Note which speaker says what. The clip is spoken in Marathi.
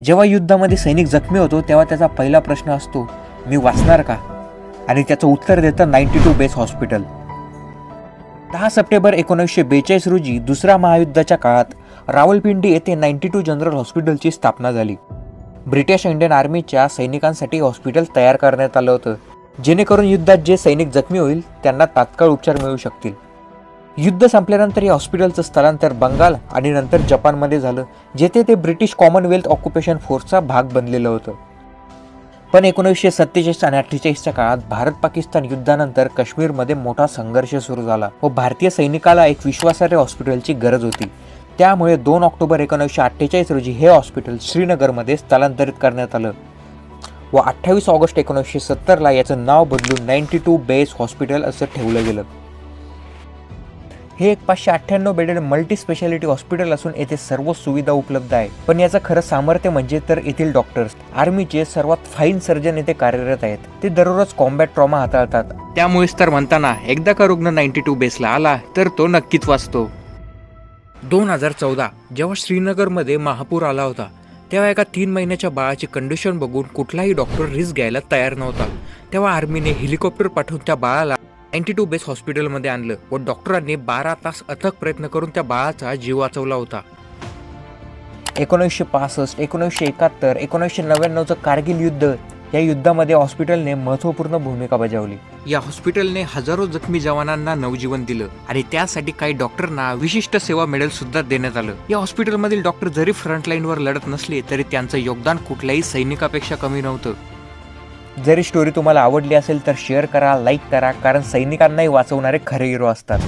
Speaker 1: जेव्हा युद्धामध्ये सैनिक जखमी होतो तेव्हा त्याचा पहिला प्रश्न असतो, मी वाचणार का? आणि त्याचं उत्तर देतं 92 बेस हॉस्पिटल. 10 सप्टेंबर 1942 रोजी दुसऱ्या महायुद्धाच्या काळात रावलपिंडी येथे 92 जनरल हॉस्पिटलची स्थापना झाली. ब्रिटिश इंडियन आर्मीच्या सैनिकांसाठी हॉस्पिटल तयार करण्यात आलं होतं, जेणेकरून युद्धात जे सैनिक जखमी होईल त्यांना तात्काळ उपचार मिळू शकतील. युद्ध संपल्यानंतर या हॉस्पिटलचं स्थलांतर बंगाल आणि नंतर जपानमध्ये झालं, जेथे ते ब्रिटिश कॉमनवेल्थ ऑक्युपेशन फोर्सचा भाग बनलेलं होतं. पण 1947 आणि 48च्या काळात भारत पाकिस्तान युद्धानंतर काश्मीरमध्ये मोठा संघर्ष सुरू झाला व भारतीय सैनिकाला एक विश्वासार्ह हॉस्पिटलची गरज होती. त्यामुळे 2 ऑक्टोबर 1948 रोजी हे हॉस्पिटल श्रीनगरमध्ये स्थलांतरित करण्यात आलं व 28 ऑगस्ट 1970ला याचं नाव बदलून 92 बेस हॉस्पिटल असं ठेवलं गेलं. हे एक 598 बेडेड मल्टी स्पेशालिटी हॉस्पिटल असून येथे सर्व सुविधा उपलब्ध आहे. पण याचं खरं सामर्थ्य म्हणजे तर येथील डॉक्टर्स. आर्मीचे सर्वात फाईन सर्जन येथे कार्यरत आहेत. ते दररोज कॉम्बॅट ट्रॉमा हाताळतात. त्यामुळेच तर म्हणताना एकदा का रुग्ण 92 बेसला आला तर तो नक्कीच वाचतो. 2014 जेव्हा श्रीनगरमध्ये महापूर आला होता तेव्हा एका 3 महिन्याच्या बाळाची कंडिशन बघून कुठलाही डॉक्टर रिस्क घ्यायला तयार नव्हता. तेव्हा आर्मीने हेलिकॉप्टर पाठवून त्या बाळाला 92 बेस हॉस्पिटलमध्ये आणलं व डॉक्टरांनी 12 तास अथक प्रयत्न करून त्या बाळाचा जीव वाचवला होता. 1965, 1971, 1999चं कारगिल युद्ध, या युद्धामध्ये हॉस्पिटलने महत्त्वपूर्ण भूमिका बजावली. या हॉस्पिटलने हजारो जखमी जवानांना नवजीवन दिलं आणि त्यासाठी काही डॉक्टरना विशिष्ट सेवा मेडल सुद्धा देण्यात आलं. या हॉस्पिटलमधील डॉक्टर जरी फ्रंटलाईनवर लढत नसले तरी त्यांचं योगदान कुठल्याही सैनिकापेक्षा कमी नव्हतं. जरी स्टोरी तुम्हाला आवडली असेल तर शेअर करा, लाईक करा, कारण सैनिकांनाही वाचवणारे खरे हिरो असतात.